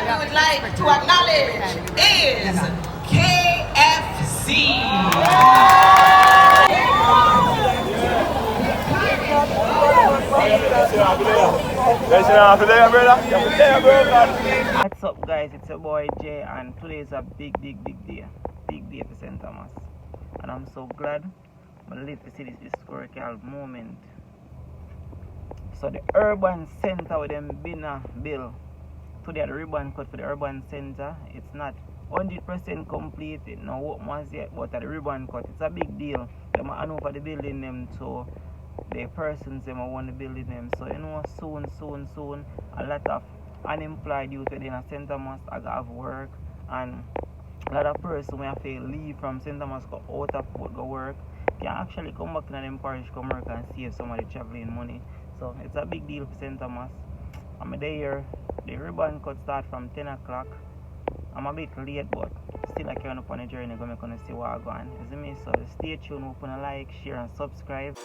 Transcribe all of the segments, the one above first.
that we would like to acknowledge is KFC. What's up, guys? It's your boy Jay, and today is a big day for St. Thomas, and I'm so glad I live to see this historical moment. So the urban center with them been a bill today, the ribbon cut for the urban center. It's not 100% complete, it no open as yet, but at the ribbon cut, it's a big deal. Them are over the building them, so the persons them are want the building them. So you know, soon a lot of unemployed youth within a St. Thomas are gonna have work, and a lot of persons may have to leave from St. Thomas, go out of port, go work, can actually come back in them parish, come work and save some of the traveling money. So it's a big deal for St. Thomas. I'm there, the ribbon cut start from 10 o'clock. I'm a bit late, but still I can up on the journey, gonna see what I go on. You see me? So stay tuned, open a like, share and subscribe.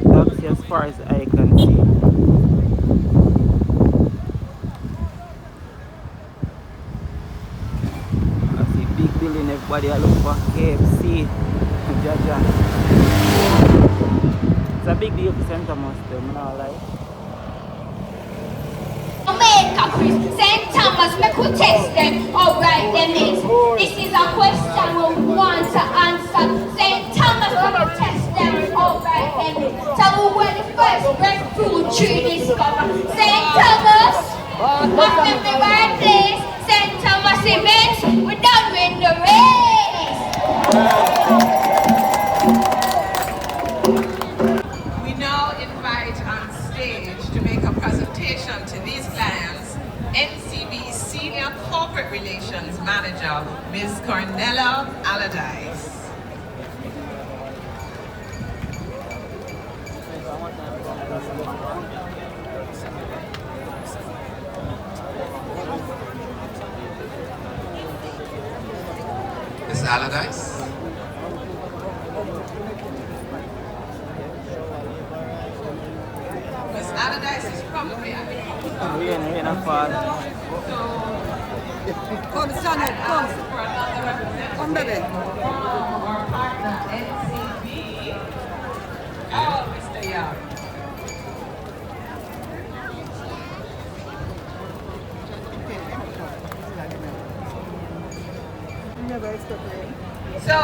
Taxi as far as I can see. I see big building, everybody I look for KFC. Jaja. It's a big deal for St. Thomas, I'm not lie. Jamaica, Chris. St. Thomas, we could test them. Alright, then this is a question we want to answer. St. Thomas, we could test them. Alright, then so we were the first breakthrough tree discover. St. Thomas, happy birthday. St. Thomas events, we done win the race. We now invite on stage to make a presentation to these clients, NCB Senior Corporate Relations Manager, Ms. Cornella Allardyce. Ms. Allardyce. Ms. Allardyce is probably at the We're not far. Come, Shannon, come. Come, baby. Our partner, NCB. Oh, Mr. Young. So,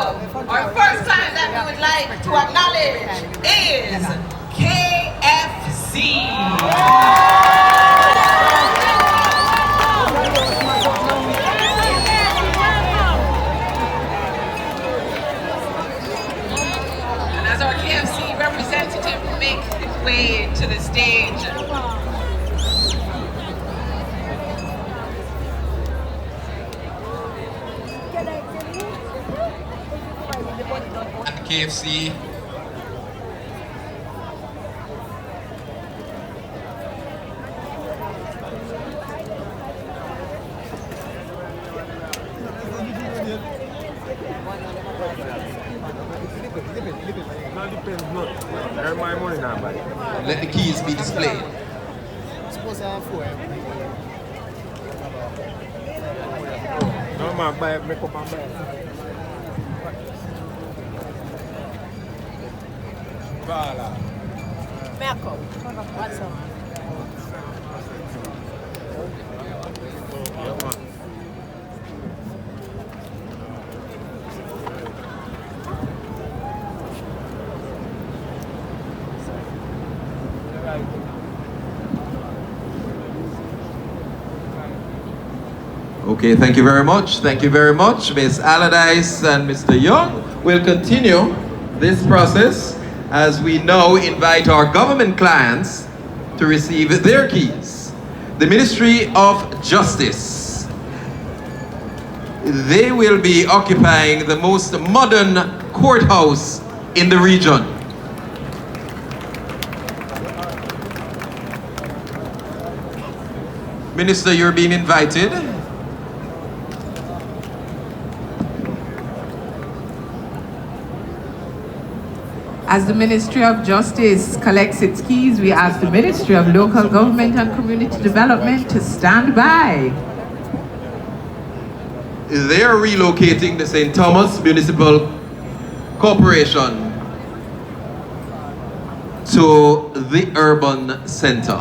our first client that we would like to acknowledge is KFC. And as our KFC representative makes his way to the stage, At KFC. Let the keys be displayed. No man, buy make up and buy. Voilà. Malcolm, what's up? Okay, thank you very much. Thank you very much, Ms. Allardyce and Mr. Young. We'll continue this process as we now invite our government clients to receive their keys. The Ministry of Justice. They will be occupying the most modern courthouse in the region. Minister, you're being invited. As the Ministry of Justice collects its keys, we ask the Ministry of Local Government and Community Development to stand by. They are relocating the St. Thomas Municipal Corporation to the urban center.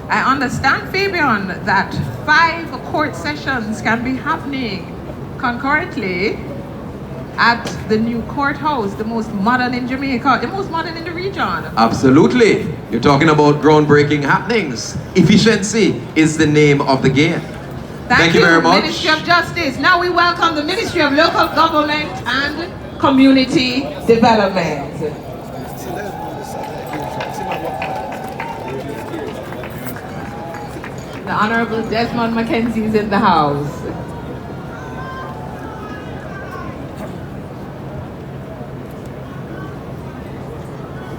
I understand, Fabian, that 5 court sessions can be happening concurrently at the new courthouse, the most modern in Jamaica, the most modern in the region. Absolutely. You're talking about groundbreaking happenings. Efficiency is the name of the game. Thank you very much. Ministry of Justice. Now we welcome the Ministry of Local Government and Community Development. The Honorable Desmond Mackenzie is in the house.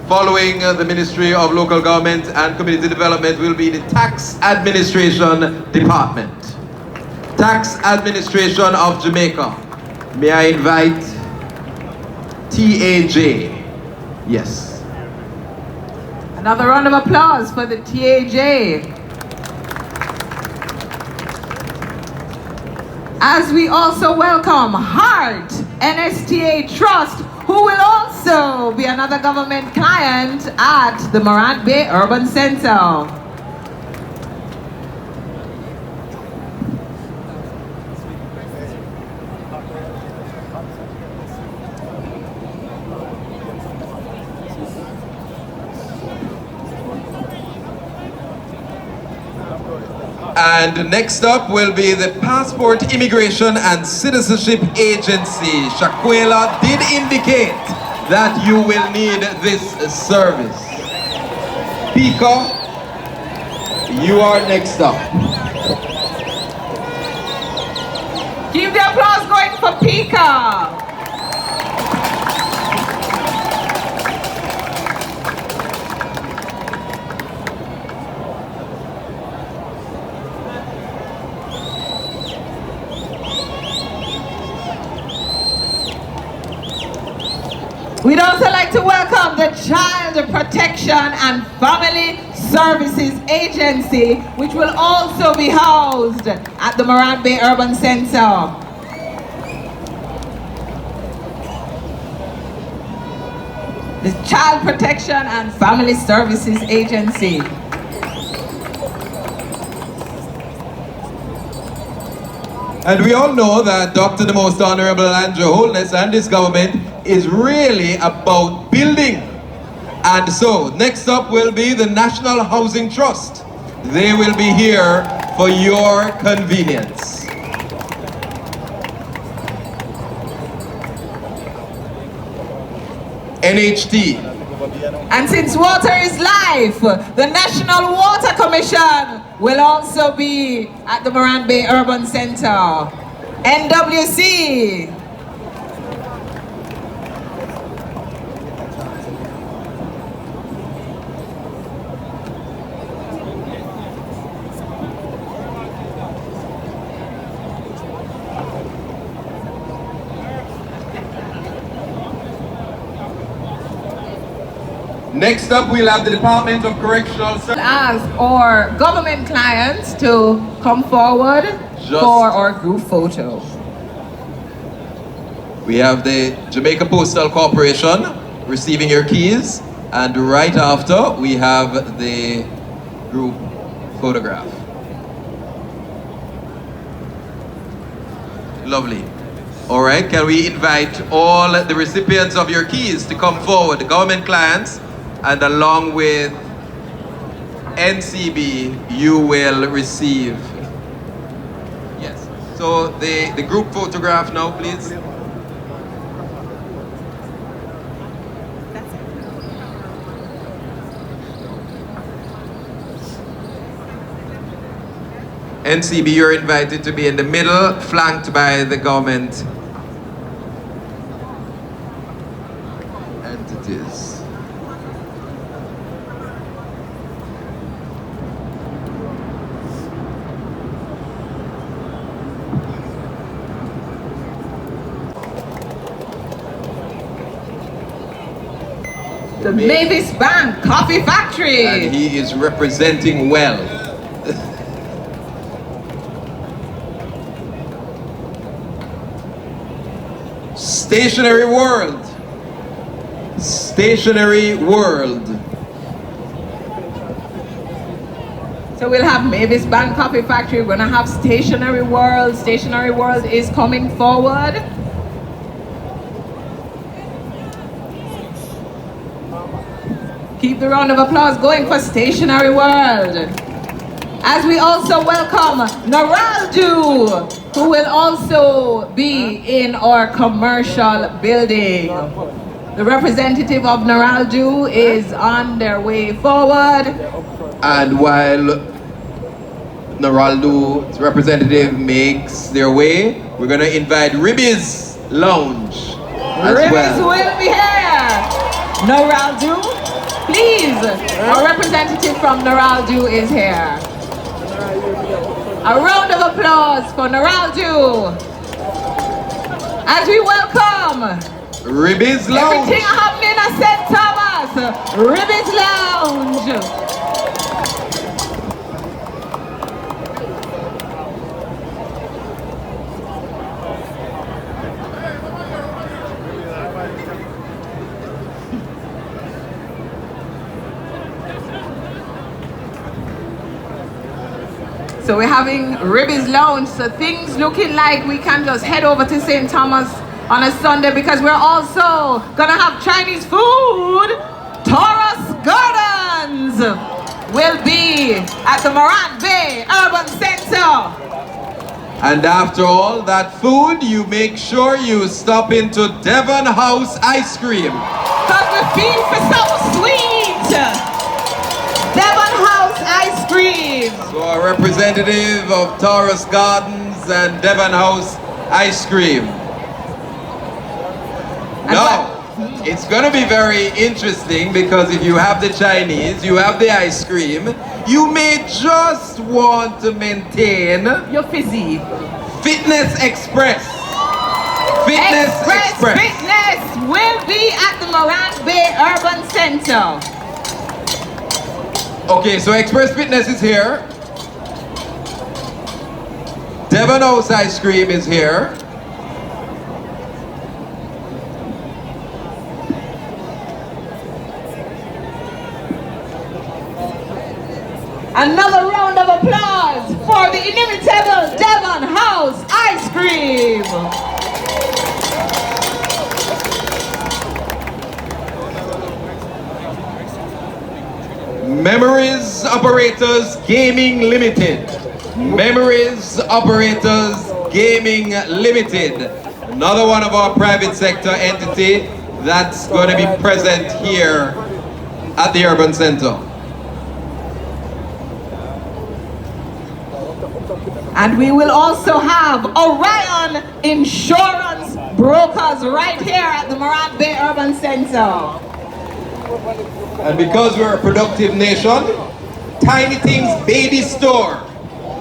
Following the Ministry of Local Government and Community Development will be the Tax Administration Department. Tax Administration of Jamaica. May I invite TAJ? Yes. Another round of applause for the TAJ. As we also welcome Heart NSTA Trust, who will also be another government client at the Morant Bay Urban Center. And next up will be the Passport, Immigration and Citizenship Agency. Shaquela did indicate that you will need this service. Pika, you are next up. Keep the applause going for Pika. We'd also like to welcome the Child Protection and Family Services Agency, which will also be housed at the Morant Bay Urban Center. The Child Protection and Family Services Agency. And we all know that Dr. the Most Honorable Andrew Holness and this government is really about building. And so, next up will be the National Housing Trust. They will be here for your convenience. NHT. And since water is life, the National Water Commission will also be at the Morant Bay Urban Center. NWC. Next up, we'll have the Department of Correctional Services. Ask our government clients to come forward for our group photo. We have the Jamaica Postal Corporation receiving your keys, and right after we have the group photograph. Lovely. All right, can we invite all the recipients of your keys to come forward, the government clients, and along with NCB, you will receive. Yes. So the group photograph now, please. NCB, you're invited to be in the middle, flanked by the government entities. Mavis Bank Coffee Factory. And he is representing well. Stationary World. Stationary World. So we'll have Mavis Bank Coffee Factory. We're gonna have Stationary World. Stationary World is coming forward. Keep the round of applause going for Stationary World. As we also welcome Naraldu, who will also be in our commercial building. The representative of Naraldu is on their way forward. And while Naraldu's representative makes their way, we're going to invite Ribby's Lounge as Ribby's well. will be here. Naraldu, please. Our representative from Naraldu is here. A round of applause for Naraldu. As we welcome Ribby's Lounge. everything happening at St. Thomas. Ribby's Lounge. So we're having Ribby's Lounge, so things looking like we can just head over to St. Thomas on a Sunday because we're also gonna have Chinese food. Taurus Gardens will be at the Morant Bay Urban Center. And after all that food, you make sure you stop into Devon House Ice Cream. Cause we feel for something sweet. Devon House Ice Cream. So a representative of Taurus Gardens and Devon House Ice Cream. Now, it's going to be very interesting because if you have the Chinese, you have the ice cream, you may just want to maintain your fizzy. Fitness Express. Fitness Express. Fitness will be at the Morant Bay Urban Center. Okay, so Express Fitness is here. Devon House Ice Cream is here. Another round of applause for the inimitable Devon House Ice Cream. Memories Operators Gaming Limited. Memories Operators Gaming Limited. Another one of our private sector entity that's going to be present here at the Urban Center. And we will also have Orion Insurance Brokers right here at the Morant Bay Urban Center. And because we're a productive nation, Tiny Things Baby Store.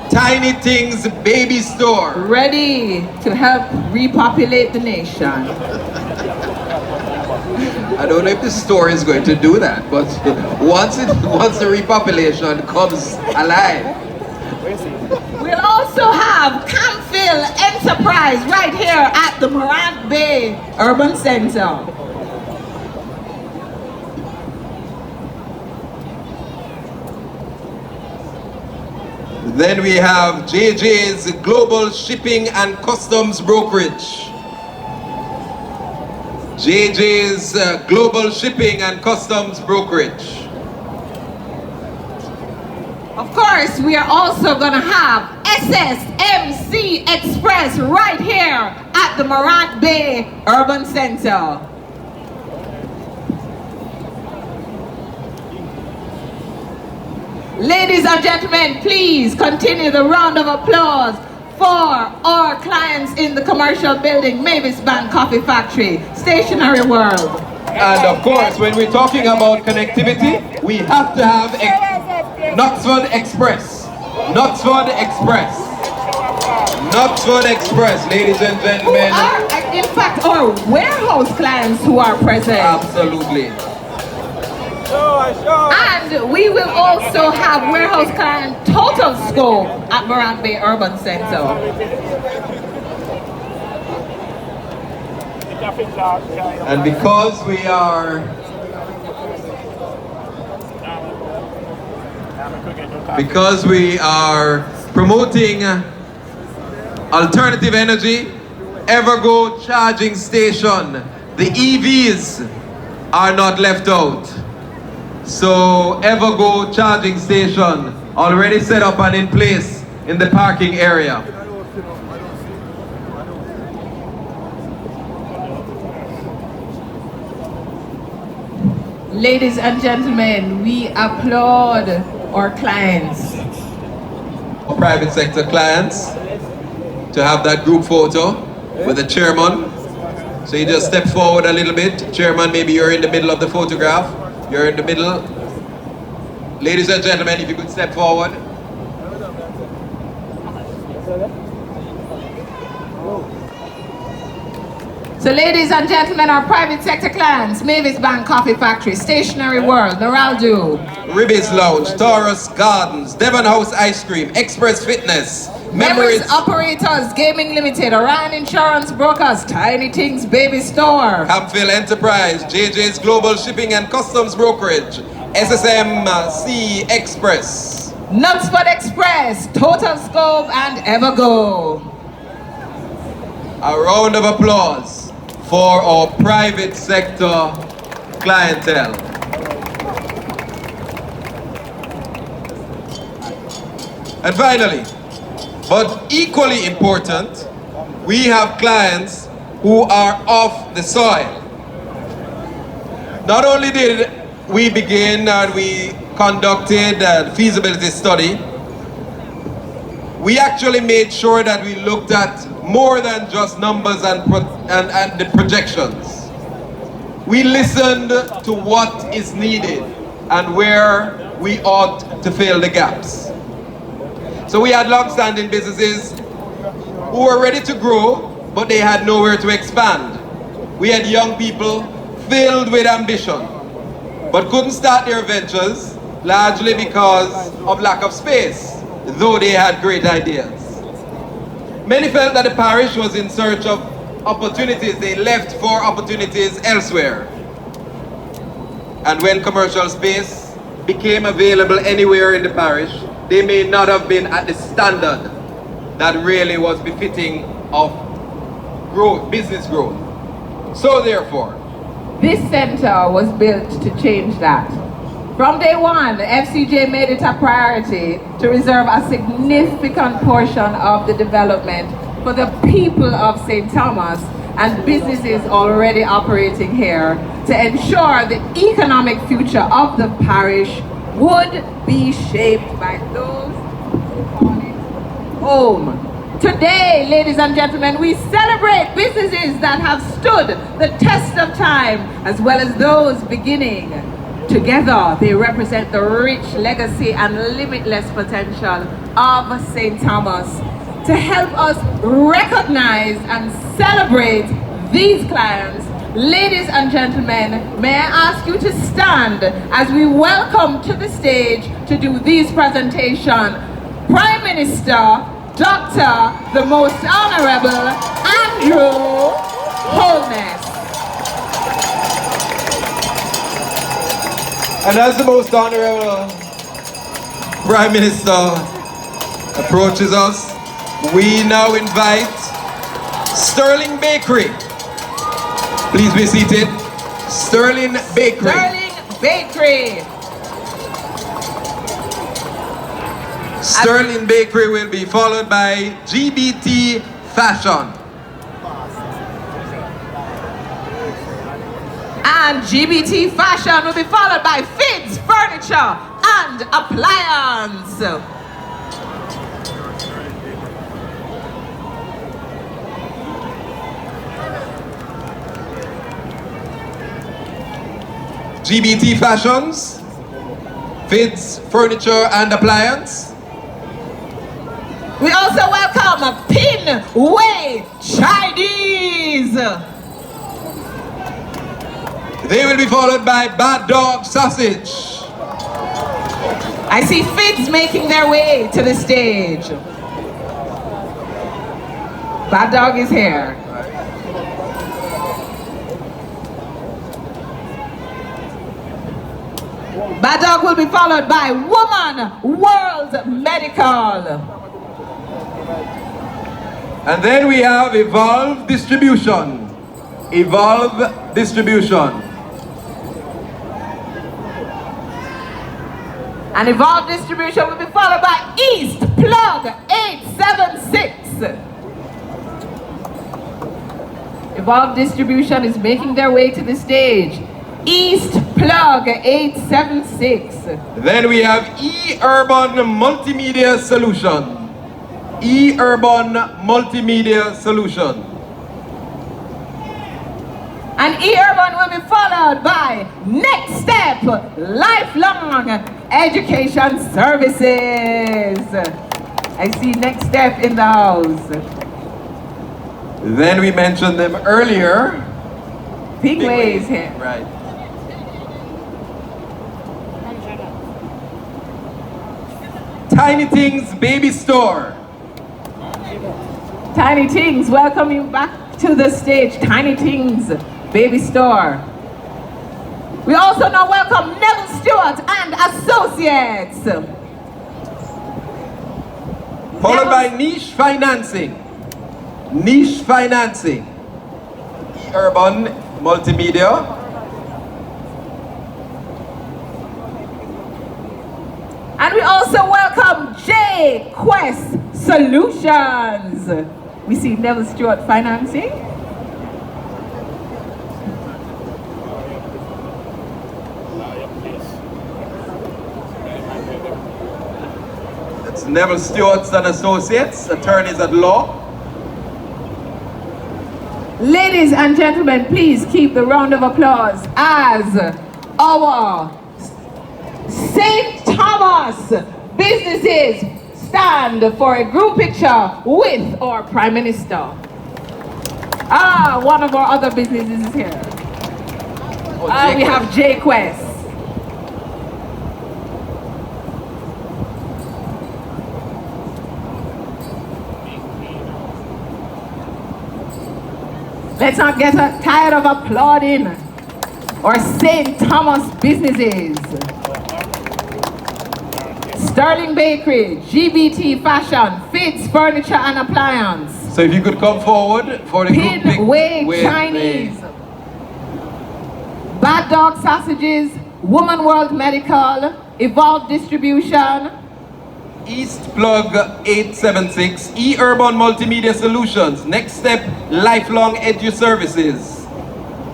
Tiny Things Baby Store. Ready to help repopulate the nation. I don't know if the store is going to do that, but once the repopulation comes alive. We'll also have Campville Enterprise right here at the Morant Bay Urban Center. Then we have JJ's Global Shipping and Customs Brokerage. JJ's Global Shipping and Customs Brokerage. Of course, we are also going to have SSMC Express right here at the Morant Bay Urban Center. Ladies and gentlemen, please continue the round of applause for our clients in the commercial building, Mavis Bank Coffee Factory, Stationary World. And of course, when we're talking about connectivity, we have to have Knoxford Express. Knoxford Express. Knoxford Express, ladies and gentlemen. In fact, our warehouse clients who are present. Absolutely. And we will also have warehouse client Total Scope at Morant Bay Urban Center. And because we are promoting alternative energy, Evergo charging station, the EVs are not left out. So Evergo charging station already set up and in place in the parking area. Ladies and gentlemen, we applaud our clients. Private sector clients to have that group photo with the chairman. So you just step forward a little bit. Chairman, maybe you're in the middle of the photograph. You're in the middle. Ladies and gentlemen, if you could step forward. So ladies and gentlemen, our private sector clients, Mavis Bank Coffee Factory, Stationery World, Noraldo, Ribby's Lounge, Taurus Gardens, Devon House Ice Cream, Express Fitness, Memories Operators, Gaming Limited, Orion Insurance Brokers, Tiny Things Baby Store, Campville Enterprise, JJ's Global Shipping and Customs Brokerage, SSMC Express, Nutsford Express, Total Scope, and Evergo. A round of applause for our private sector clientele. And finally, but equally important, we have clients who are off the soil. Not only did we begin and we conducted a feasibility study, we actually made sure that we looked at more than just numbers and the projections. We listened to what is needed and where we ought to fill the gaps. So we had long-standing businesses who were ready to grow, but they had nowhere to expand. We had young people filled with ambition, but couldn't start their ventures, largely because of lack of space, though they had great ideas. Many felt that the parish was in search of opportunities. They left for opportunities elsewhere. And when commercial space became available anywhere in the parish, they may not have been at the standard that really was befitting of growth, business growth. So therefore, this center was built to change that. From day one, the FCJ made it a priority to reserve a significant portion of the development for the people of St. Thomas and businesses already operating here to ensure the economic future of the parish would be shaped by those who call it home. Today, ladies and gentlemen, we celebrate businesses that have stood the test of time as well as those beginning. Together, they represent the rich legacy and limitless potential of St. Thomas. To help us recognize and celebrate these clients, ladies and gentlemen, may I ask you to stand as we welcome to the stage to do this presentation, Prime Minister, Dr. the Most Honorable Andrew Holness. and as the Most Honorable Prime Minister approaches us, we now invite Sterling Bakery. Please be seated. Sterling Bakery. Sterling Bakery. Sterling Bakery will be followed by GBT Fashion. And GBT Fashion will be followed by Fids Furniture and Appliance. GBT Fashions, Fids Furniture and Appliance. We also welcome Pin Way Chinese. They will be followed by Bad Dog Sausage. I see Fids making their way to the stage. Bad Dog is here. Bad Dog will be followed by Woman World Medical. And then we have Evolve Distribution. Evolve Distribution. And Evolve Distribution will be followed by East Plug 876. Evolve Distribution is making their way to the stage. East Plug 876. Then we have E-Urban Multimedia Solution. E-Urban Multimedia Solution. And E-Urban will be followed by Next Step Lifelong Education Services. I see Next Step in the house. Then we mentioned them earlier. Big Ways here. Right. Tiny Things Baby Store. Tiny Things, welcome you back to the stage. Tiny Things Baby Store. We also now welcome Neville Stewart and Associates. Followed by Niche Financing. Niche Financing. Urban Multimedia. And we also welcome J Quest Solutions. We see Neville Stewart Financing. That's Neville Stewart and Associates, attorneys at law. Ladies and gentlemen, please keep the round of applause as our St. Thomas businesses stand for a group picture with our Prime Minister. One of our other businesses is here. We have J Quest. Let's not get tired of applauding our St. Thomas businesses. Sterling Bakery, GBT Fashion, Fids Furniture and Appliance. So if you could come forward for the group Pinway Chinese. Bad Dog Sausages, Woman World Medical, Evolve Distribution, East Plug 876, E-Urban Multimedia Solutions, Next Step Lifelong Edu Services,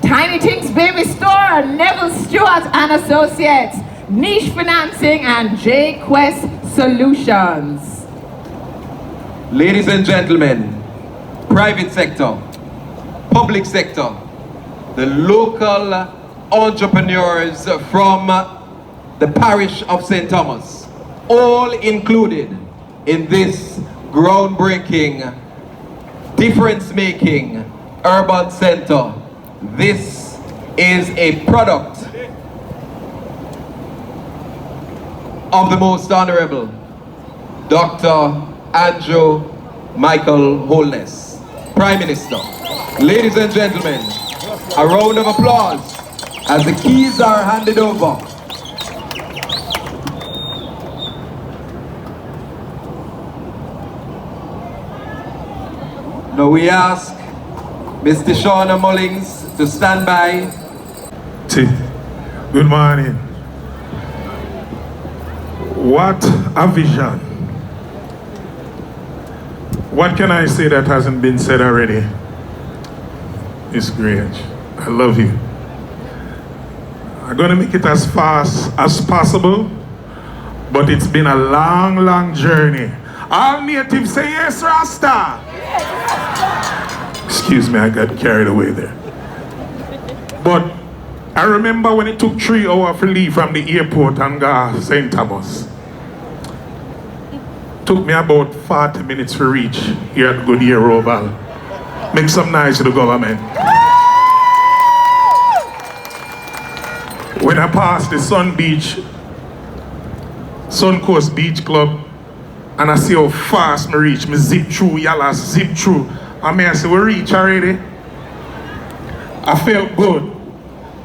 Tiny Things Baby Store, Neville Stewart and Associates, Niche Financing and J Quest Solutions. Ladies and gentlemen, private sector, public sector, the local entrepreneurs from the parish of St. Thomas, all included in this groundbreaking, difference-making urban center. This is a product of the most honorable Dr. Andrew Michael Holness, Prime Minister. Ladies and gentlemen, a round of applause as the keys are handed over. Now we ask Mr. Shauna Mullings to stand by. Good morning. What a vision. What can I say that hasn't been said already? It's great. I love you. I'm going to make it as fast as possible, but it's been a long, long journey. All natives say yes, Rasta. Excuse me, I got carried away there. But I remember when it took 3 hours to leave from the airport and go to St. Thomas. Took me about 40 minutes to reach here at Goodyear Oval. Make some noise to the government. when I pass the Sun Coast Beach Club, and I see how fast me reach, me zip through, y'all zip through. And I say, we reach already. I felt good.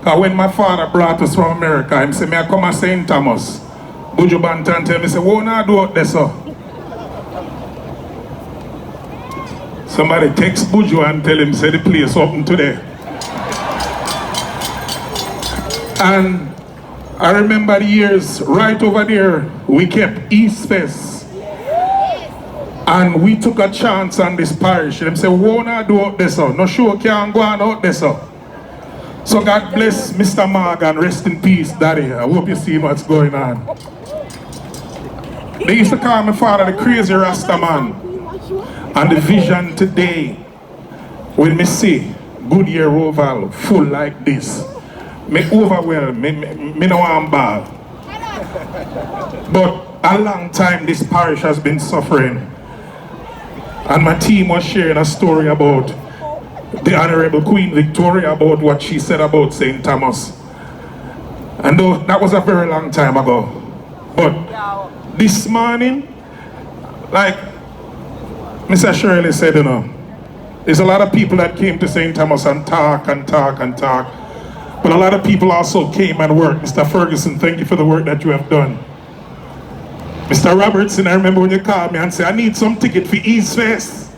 Because when my father brought us from America, he said, me I come to St. Thomas. Buju Banton tell me, say, what now do out there, sir? Somebody text Buju and tell him, say the place open today. And I remember the years right over there, we kept East Fest. And we took a chance on this parish. Them say, what now do out there, sir? No sure can't go on out there, sir. So God bless Mr. Morgan, rest in peace, Daddy. I hope you see what's going on. They used to call my father the crazy Rasta man. And the vision today, when me see Goodyear Oval full like this, me overwhelmed, me no want ball. But a long time this parish has been suffering. And my team was sharing a story about the Honorable Queen Victoria, about what she said about St. Thomas. And though that was a very long time ago. But this morning, like Mr. Shirley said, you know, there's a lot of people that came to St. Thomas and talk and talk and talk. But a lot of people also came and worked. Mr. Ferguson, thank you for the work that you have done. Mr. Robertson, I remember when you called me and said, I need some ticket for East Fest.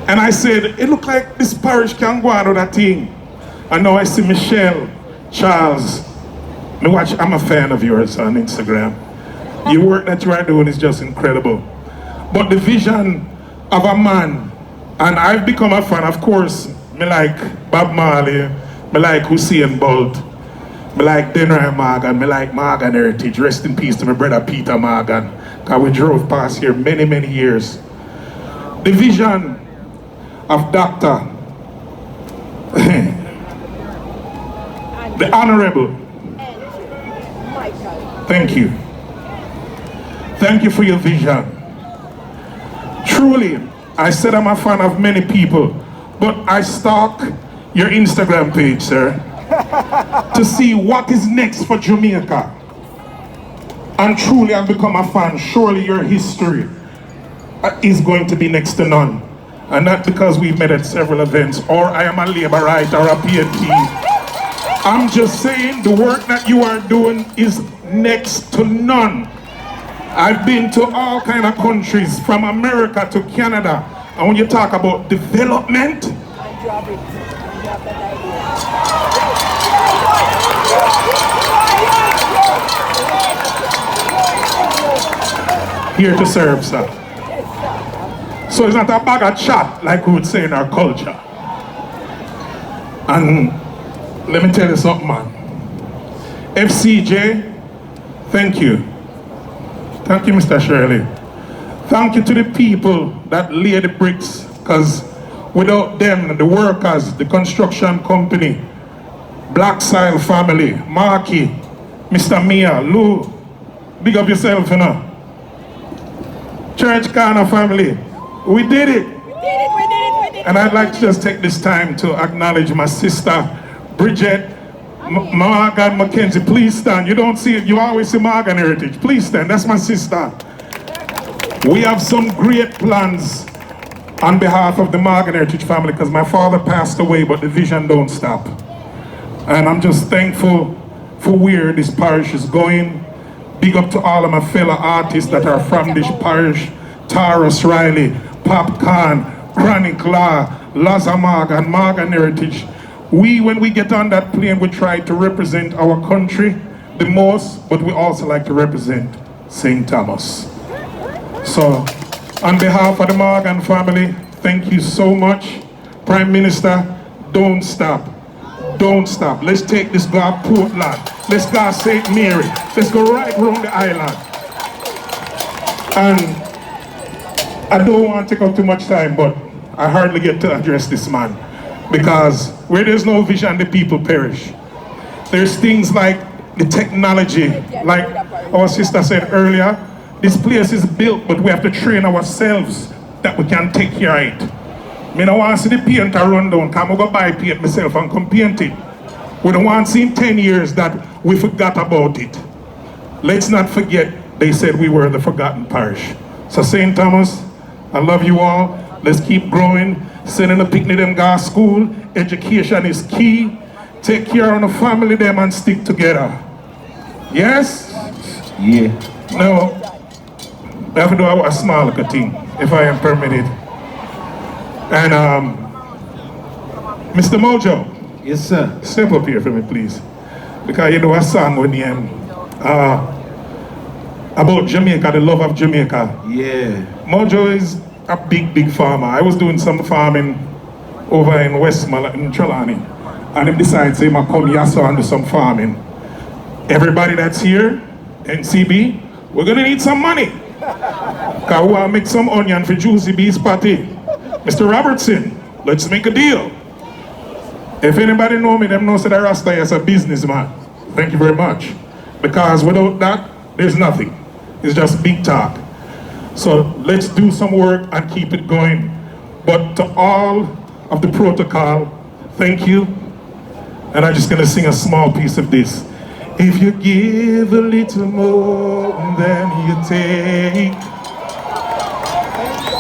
And I said, it looked like this parish can go on with that thing. And now I see Michelle, Charles. I'm a fan of yours on Instagram. Your work that you are doing is just incredible. But the vision of a man, and I've become a fan, of course, me like Bob Marley, me like Hussein Bolt, me like Denry Morgan, me like Morgan Heritage. Rest in peace to my brother Peter Morgan, because we drove past here many, many years. The vision of Dr. the Honorable. Thank you. Thank you for your vision. Truly, I said I'm a fan of many people, but I stalk your Instagram page, sir, to see what is next for Jamaica. And truly, I've become a fan. Surely your history is going to be next to none. And not because we've met at several events, or I am a labor right or a PNT. I'm just saying the work that you are doing is next to none. I've been to all kind of countries, from America to Canada. And when you talk about development, here to serve, sir. So it's not a bag of chat like we would say in our culture. And let me tell you something, man. FCJ, thank you. Thank you, Mr. Shirley. Thank you to the people that lay the bricks, because without them, the workers, the construction company, Black Soil family, Marky, Mr. Mia, Lou, big up yourself, you know. Church Corner family, we did it. And I'd like to just take this time to acknowledge my sister, Bridget, Morgan Mackenzie. Please stand. You don't see it, you always see Morgan Heritage. Please stand, that's my sister. We have some great plans on behalf of the Morgan Heritage family, because my father passed away, but the vision don't stop. And I'm just thankful for where this parish is going. Big up to all of my fellow artists that are from this parish. Taurus Riley, Popcorn, Chronic Law, Laza Morgan, Morgan Heritage. When we get on that plane, we try to represent our country the most, but we also like to represent St. Thomas. So, on behalf of the Morgan family, thank you so much. Prime Minister, don't stop. Don't stop. Let's take this go to Portland. Let's go to St. Mary. Let's go right around the island. And I don't want to take up too much time, but I hardly get to address this man. Because where there's no vision, the people perish. There's things like the technology, like our sister said earlier, this place is built, but we have to train ourselves that we can take care of it. I don't want to see the painter run down, come go buy paint myself and come paint it. We don't want to see in 10 years that we forgot about it. Let's not forget they said we were the forgotten parish. So St. Thomas, I love you all. Let's keep growing. Sending the picnic them go to school. Education is key. Take care of the family them and stick together. Yes? Yeah. No. I have to do a small little thing, if I am permitted. And Mr. Mojo. Yes, sir. Step up here for me, please. Because you do a song with him about Jamaica, the love of Jamaica. Yeah. Mojo is a big farmer. I was doing some farming over in Westmoreland, in Trelawney. And him decided to come here so and do some farming. Everybody that's here, NCB, we're gonna need some money. Because we want to make some onion for Juicy B's party. Mr. Robertson, let's make a deal. If anybody know me, them know that Rasta is a businessman. Thank you very much. Because without that, there's nothing. It's just big talk. So let's do some work and keep it going. But to all of the protocol, thank you. And I'm just gonna sing a small piece of this. If you give a little more than you take,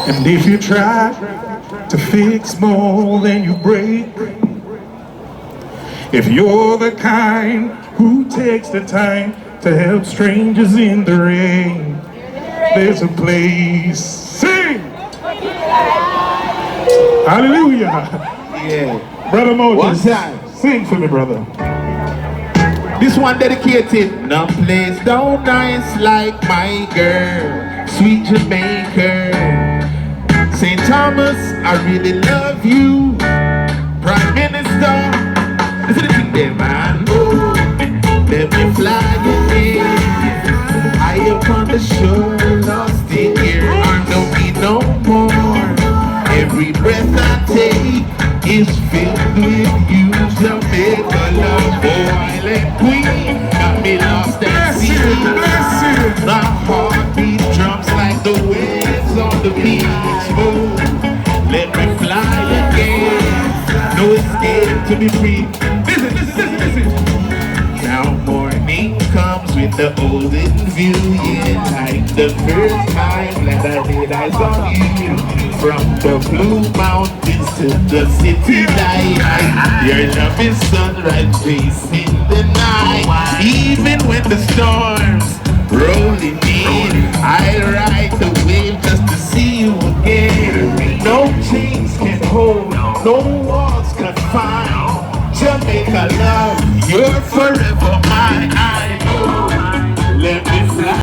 and if you try to fix more than you break, if you're the kind who takes the time to help strangers in the rain, there's a place. Sing! Hallelujah! Yeah. Brother One Moses, time. sing for me, brother. This one dedicated. No place down nice like my girl, sweet Jamaica. St. Thomas, I really love you. Prime Minister, listen to the thing there, man. Let me fly away. I am on the shore, lost in here. I don't need no more. Every breath I take is filled with you. Jamaica love, oh island queen, got me lost at sea. My heart beats drums like the waves on the beach. Oh, let me fly again. No escape to be free. Listen. Now morning comes with the olden view, yeah, like the first time that I laid eyes on you. From the blue mountains to the city light, your love is sunrise facing the night. Even when the storms rolling in, I ride the wave just to see you again. No chains can hold, no walls can find. Jamaica love, you're forever mine. I know. Let me fly.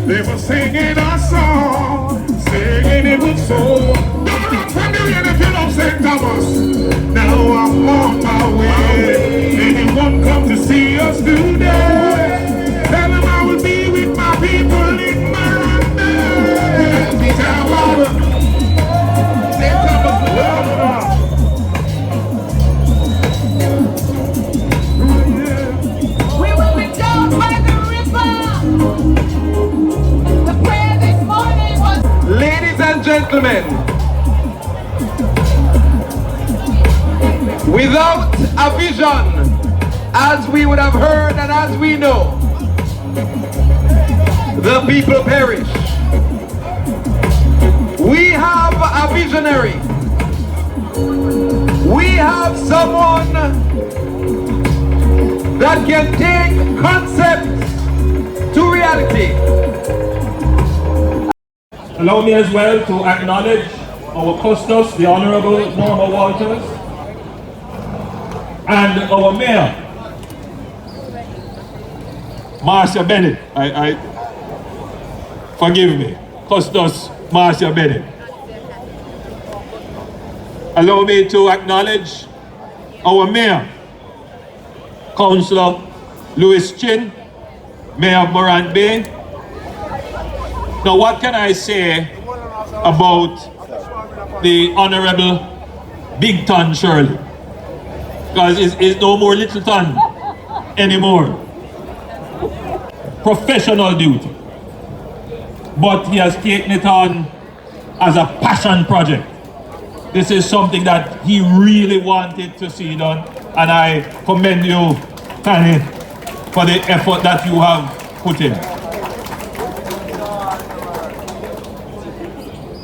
They were singing a song, singing it with soul. From the end of St. Thomas, now I'm on my way. Anyone come to see us today? Tell them I will be with my people in Morant. St. Thomas, love it up. We will be down by the river. The prayer this morning was. Ladies and gentlemen, without a vision, as we would have heard and as we know, the people perish. We have a visionary. We have someone that can take concepts to reality. Allow me as well to acknowledge our custos, the Honorable Norma Walters, and our Mayor, Marcia Bennett. Forgive me, Custos Marcia Bennett. Allow me to acknowledge our Mayor, Councillor Louis Chin, Mayor of Morant Bay. Now what can I say about the Honorable Big Ton Shirley? Because it's no more Little Ton anymore. Professional duty. But he has taken it on as a passion project. This is something that he really wanted to see done. and I commend you, Tani, for the effort that you have put in.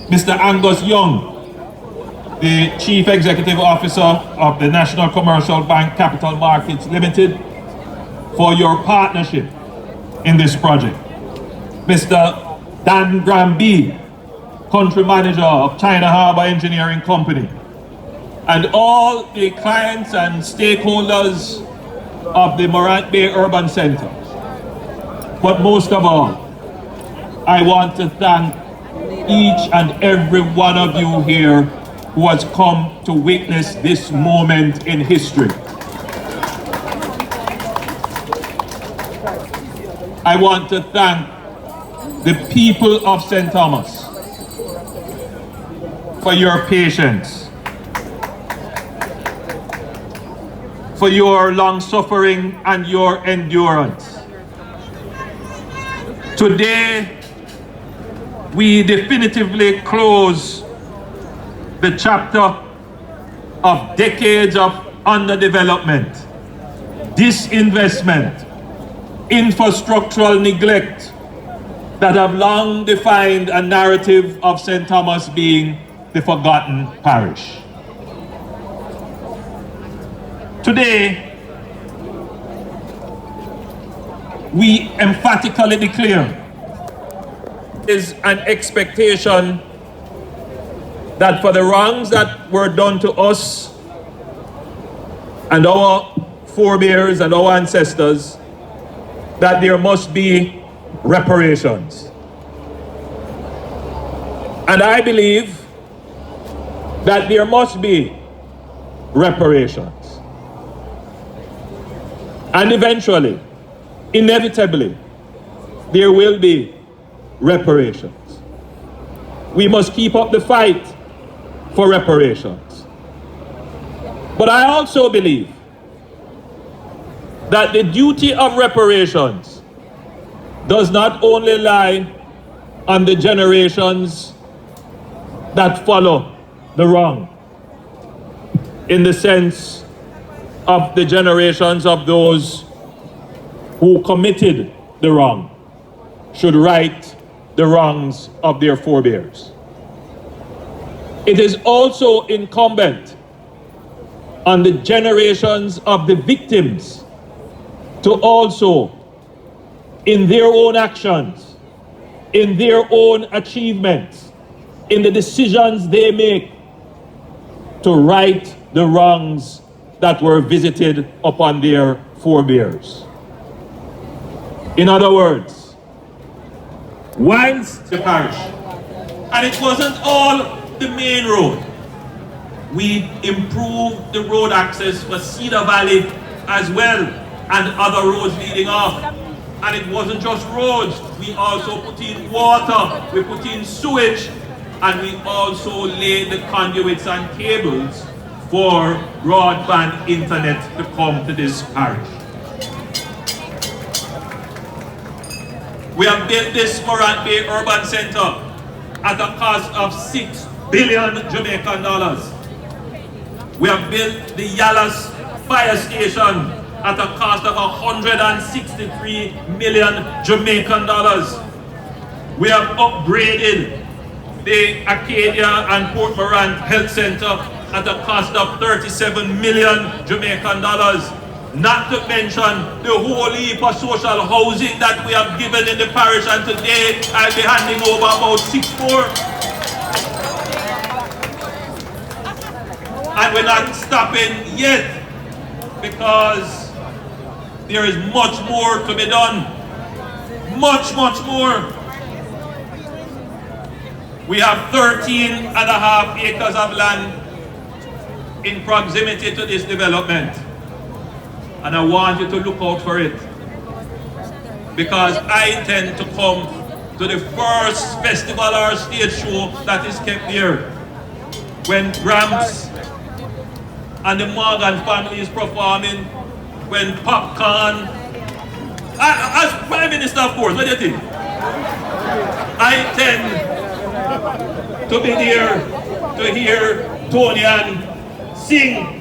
Mr. Angus Young, the Chief Executive Officer of the National Commercial Bank Capital Markets Limited, for your partnership in this project. Mr. Dan Granby, Country Manager of China Harbour Engineering Company, and all the clients and stakeholders of the Morant Bay Urban Centre. But most of all, I want to thank each and every one of you here who has come to witness this moment in history. I want to thank the people of St. Thomas for your patience, for your long suffering and your endurance. Today, we definitively close the chapter of decades of underdevelopment, disinvestment, infrastructural neglect that have long defined a narrative of St. Thomas being the forgotten parish. Today, we emphatically declare is an expectation that for the wrongs that were done to us and our forebears and our ancestors, that there must be reparations. And I believe that there must be reparations. And eventually, inevitably, there will be reparations. We must keep up the fight for reparations. But I also believe that the duty of reparations does not only lie on the generations that follow the wrong, in the sense of the generations of those who committed the wrong should right the wrongs of their forebears. It is also incumbent on the generations of the victims to also, in their own actions, in their own achievements, in the decisions they make, to right the wrongs that were visited upon their forebears. In other words, whilst the parish, and it wasn't all the main road, we improved the road access for Cedar Valley as well, and other roads leading off. And it wasn't just roads, we also put in water, we put in sewage, and we also laid the conduits and cables for broadband internet to come to this parish. We have built this Morant Bay Urban Centre at a cost of $6 billion Jamaican dollars. We have built the Yalas Fire Station at a cost of $163 million Jamaican dollars. We have upgraded the Acadia and Port Morant Health Center at a cost of $37 million Jamaican dollars. Not to mention the whole heap of social housing that we have given in the parish, and today I'll be handing over about 6 more. And we're not stopping yet, because there is much more to be done. Much, much more. We have 13.5 acres of land in proximity to this development. And I want you to look out for it, because I intend to come to the first festival or stage show that is kept here, when Gramps and the Morgan family is performing, when Popcorn, as Prime Minister of course, what do you think? I intend to be there to hear Tony Ann sing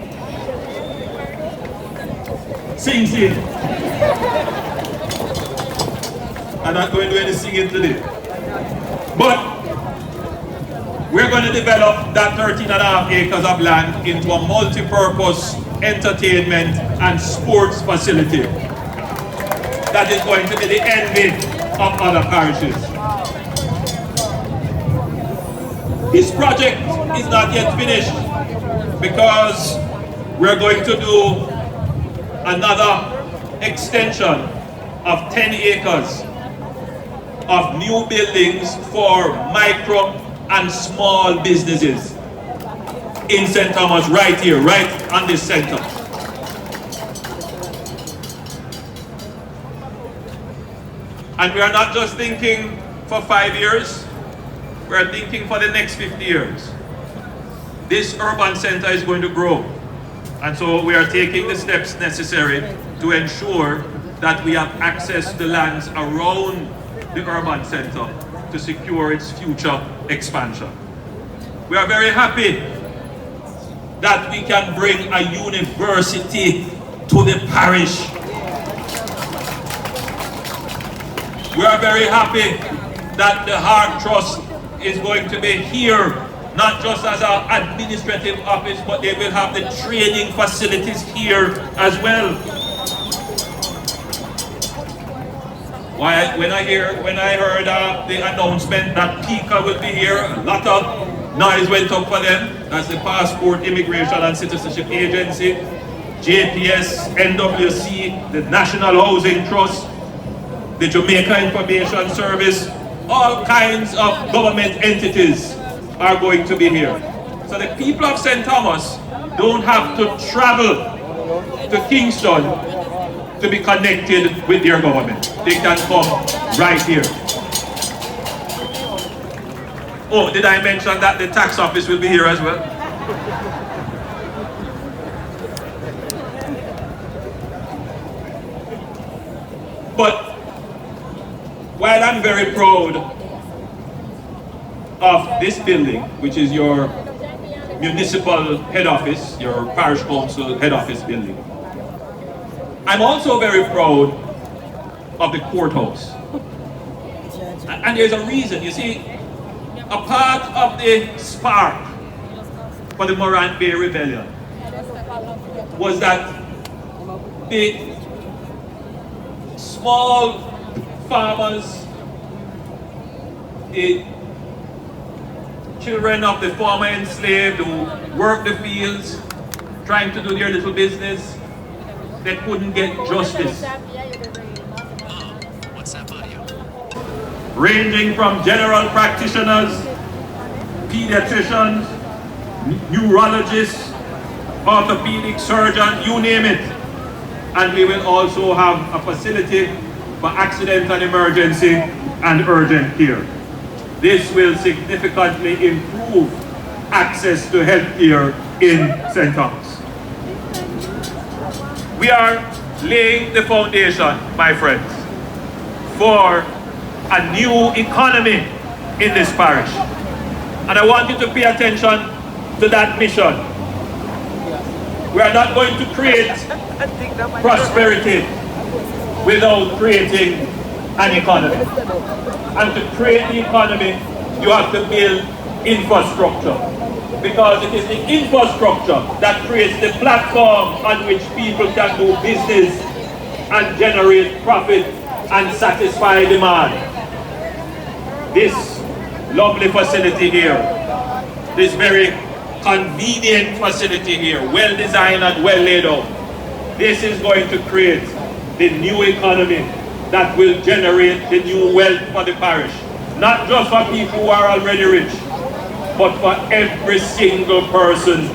Sing, sing. I'm not going to do any singing today. But we're going to develop that 13.5 acres of land into a multi-purpose entertainment and sports facility that is going to be the envy of other parishes. This project is not yet finished because we're going to do another extension of 10 acres of new buildings for micro and small businesses in St. Thomas, right here, right on this center. And we are not just thinking for 5 years, we are thinking for the next 50 years. This urban center is going to grow. And so we are taking the steps necessary to ensure that we have access to lands around the urban center to secure its future expansion. We are very happy that we can bring a university to the parish. We are very happy that the Heart Trust is going to be here, not just as an administrative office, but they will have the training facilities here as well. When I heard the announcement that PICA will be here, a lot of noise went up for them. That's the Passport, Immigration and Citizenship Agency, JPS, NWC, the National Housing Trust, the Jamaica Information Service, all kinds of government entities are going to be here. So the people of St. Thomas don't have to travel to Kingston to be connected with their government. They can come right here. Oh, did I mention that the tax office will be here as well? But while I'm very proud of this building, which is your municipal head office, your parish council head office building, I'm also very proud of the courthouse. And there's a reason. You see, a part of the spark for the Morant Bay Rebellion was that the small farmers, the children of the former enslaved who worked the fields, trying to do their little business, they couldn't get justice. Ranging from general practitioners, pediatricians, neurologists, orthopedic surgeons, you name it. And we will also have a facility for accident and emergency and urgent care. This will significantly improve access to health care in St. Thomas. We are laying the foundation, my friends, for a new economy in this parish. And I want you to pay attention to that mission. We are not going to create prosperity without creating an economy. And to create the economy, you have to build infrastructure. Because it is the infrastructure that creates the platform on which people can do business and generate profit and satisfy demand. This lovely facility here, this very convenient facility here, well designed and well laid out, this is going to create the new economy that will generate the new wealth for the parish. Not just for people who are already rich, but for every single person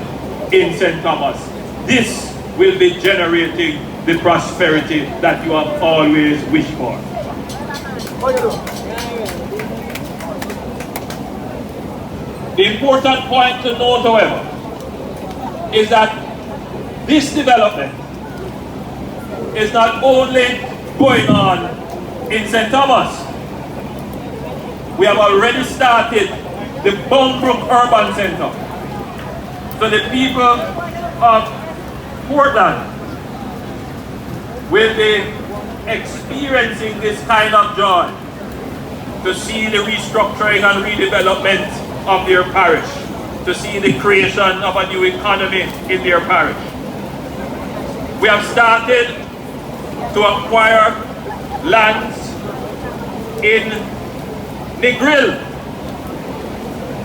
in St. Thomas. This will be generating the prosperity that you have always wished for. The important point to note, however, is that this development is not only going on in St. Thomas. We have already started the Bunbrook Urban Center. So the people of Portland, will be experiencing this kind of joy to see the restructuring and redevelopment of their parish, to see the creation of a new economy in their parish. We have started to acquire lands in Negril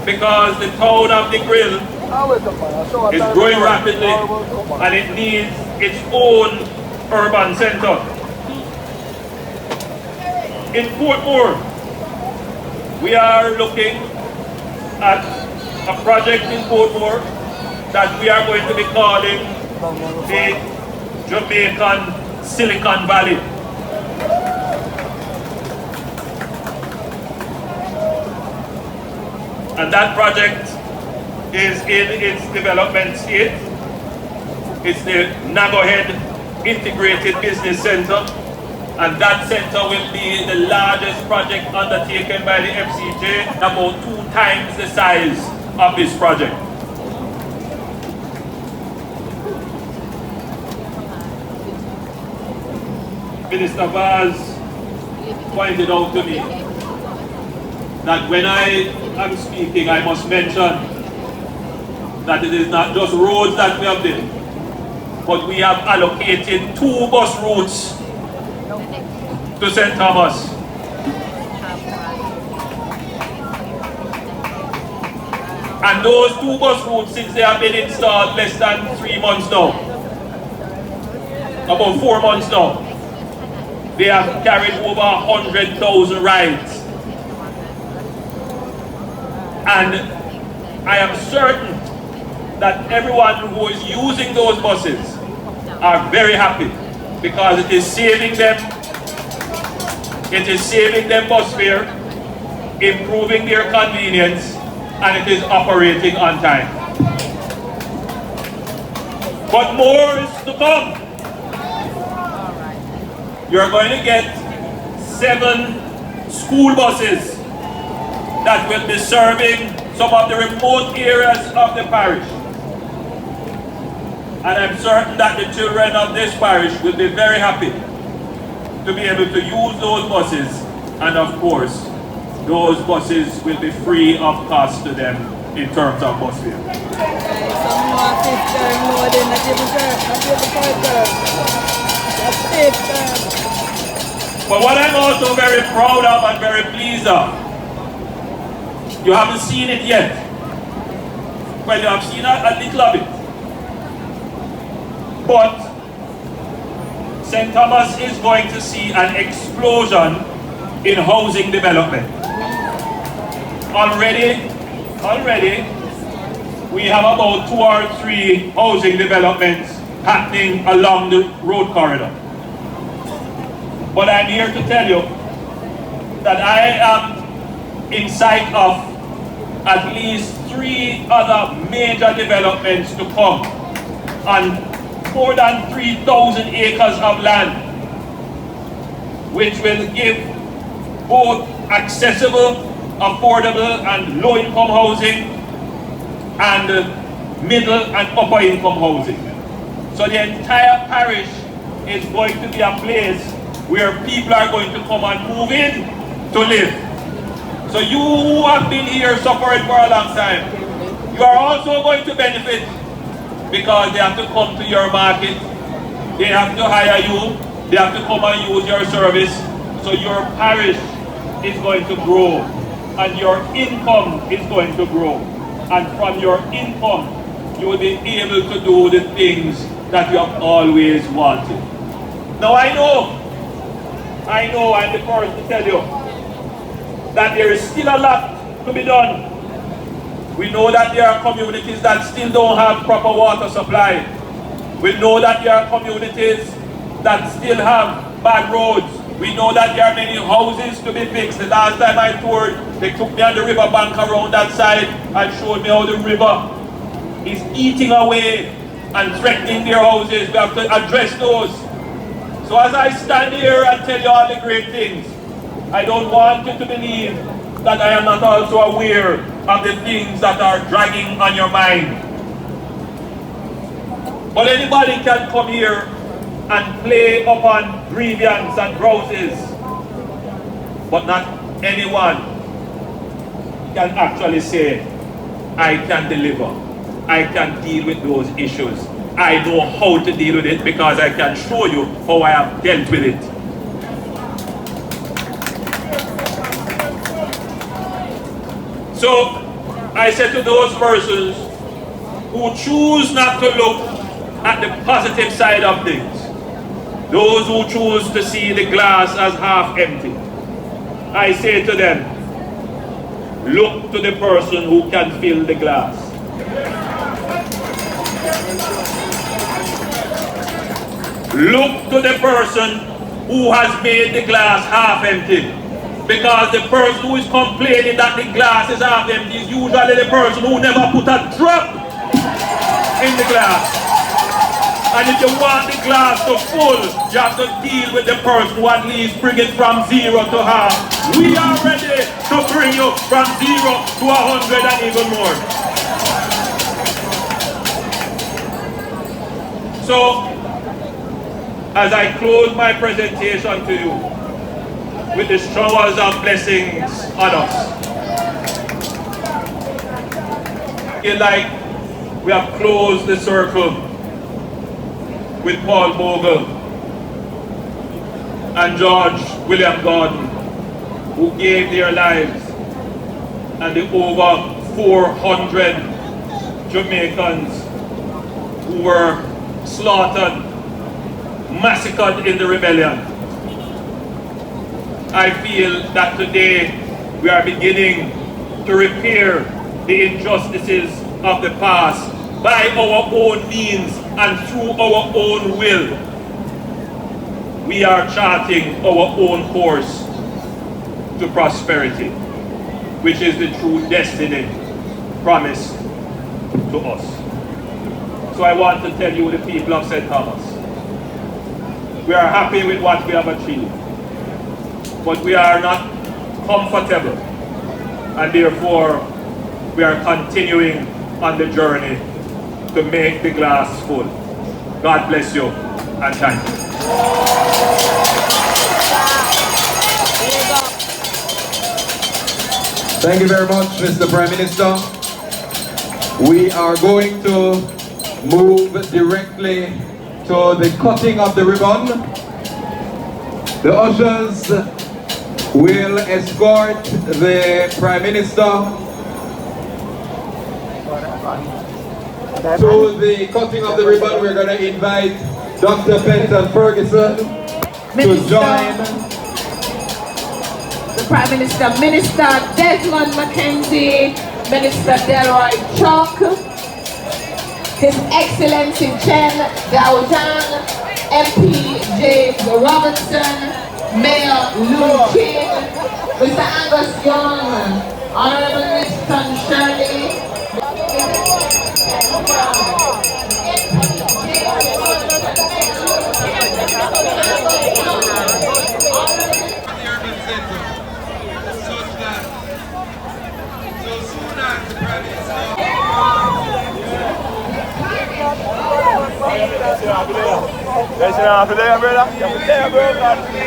because the town of Negril is growing rapidly and it needs its own urban center. In Portmore, we are looking at a project in Portmore that we are going to be calling the Jamaican Silicon Valley. And that project is in its development state. It's the Nagohead Integrated Business Center, and that center will be the largest project undertaken by the FCJ, about 2 times the size of this project. Minister Vaz pointed out to me that when I am speaking, I must mention that it is not just roads that we have built, but we have allocated 2 bus routes to St. Thomas. And those 2 bus routes, since they have been installed less than 3 months now, about 4 months now, they have carried over 100,000 rides. And I am certain that everyone who is using those buses are very happy because it is saving them bus fare, improving their convenience, and it is operating on time. But more is to come. You're going to get 7 school buses that will be serving some of the remote areas of the parish. And I'm certain that the children of this parish will be very happy to be able to use those buses, and of course, those buses will be free of cost to them in terms of bus fare. But what I'm also very proud of and very pleased of, you haven't seen it yet. Well, you have seen a little of it. But St. Thomas is going to see an explosion in housing development. Already, we have about 2 or 3 housing developments happening along the road corridor. But I'm here to tell you that I am in sight of at least 3 other major developments to come on more than 3,000 acres of land, which will give both accessible, affordable and low-income housing and middle and upper-income housing. So the entire parish is going to be a place where people are going to come and move in to live. So you who have been here suffering for a long time, you are also going to benefit because they have to come to your market, they have to hire you, they have to come and use your service. So your parish is going to grow and your income is going to grow. And from your income, you will be able to do the things that you have always wanted. Now I know, I'm the first to tell you that there is still a lot to be done. We know that there are communities that still don't have proper water supply. We know that there are communities that still have bad roads. We know that there are many houses to be fixed. The last time I toured, they took me on the river bank around that side and showed me how the river is eating away and threatening their houses. We have to address those. So as I stand here and tell you all the great things, I don't want you to believe that I am not also aware of the things that are dragging on your mind. But anybody can come here and play upon grievance and grouses, but not anyone can actually say, I can deliver, I can deal with those issues. I know how to deal with it because I can show you how I have dealt with it. So I said to those persons who choose not to look at the positive side of things, those who choose to see the glass as half empty, I say to them, look to the person who can fill the glass. Look to the person who has made the glass half empty. Because the person who is complaining that the glass is half empty is usually the person who never put a drop in the glass. And if you want the glass to full, you have to deal with the person who at least bring it from 0 to half. We are ready to bring you from 0 to 100 and even more. So, as I close my presentation to you with the showers of blessings on us, it's like we have closed the circle with Paul Bogle and George William Gordon, who gave their lives, and the over 400 Jamaicans who were slaughtered, massacred in the rebellion. I feel that today we are beginning to repair the injustices of the past by our own means and through our own will. We are charting our own course to prosperity, which is the true destiny promised to us. So I want to tell you, the people of St. Thomas, we are happy with what we have achieved, but we are not comfortable, and therefore we are continuing on the journey to make the glass full. God bless you, and thank you. Thank you very much, Mr. Prime Minister. We are going to move directly to the cutting of the ribbon. The ushers will escort the Prime Minister to the cutting of the ribbon. We're going to invite Dr. Penton Ferguson to join the Prime Minister, Minister Desmond Mackenzie, Minister Delroy Chalk, His Excellency Chen Daojan, MP James Robinson, Mayor Lou King, Mr. Angus Young, Honorable Winston Shirley, Yes, brother.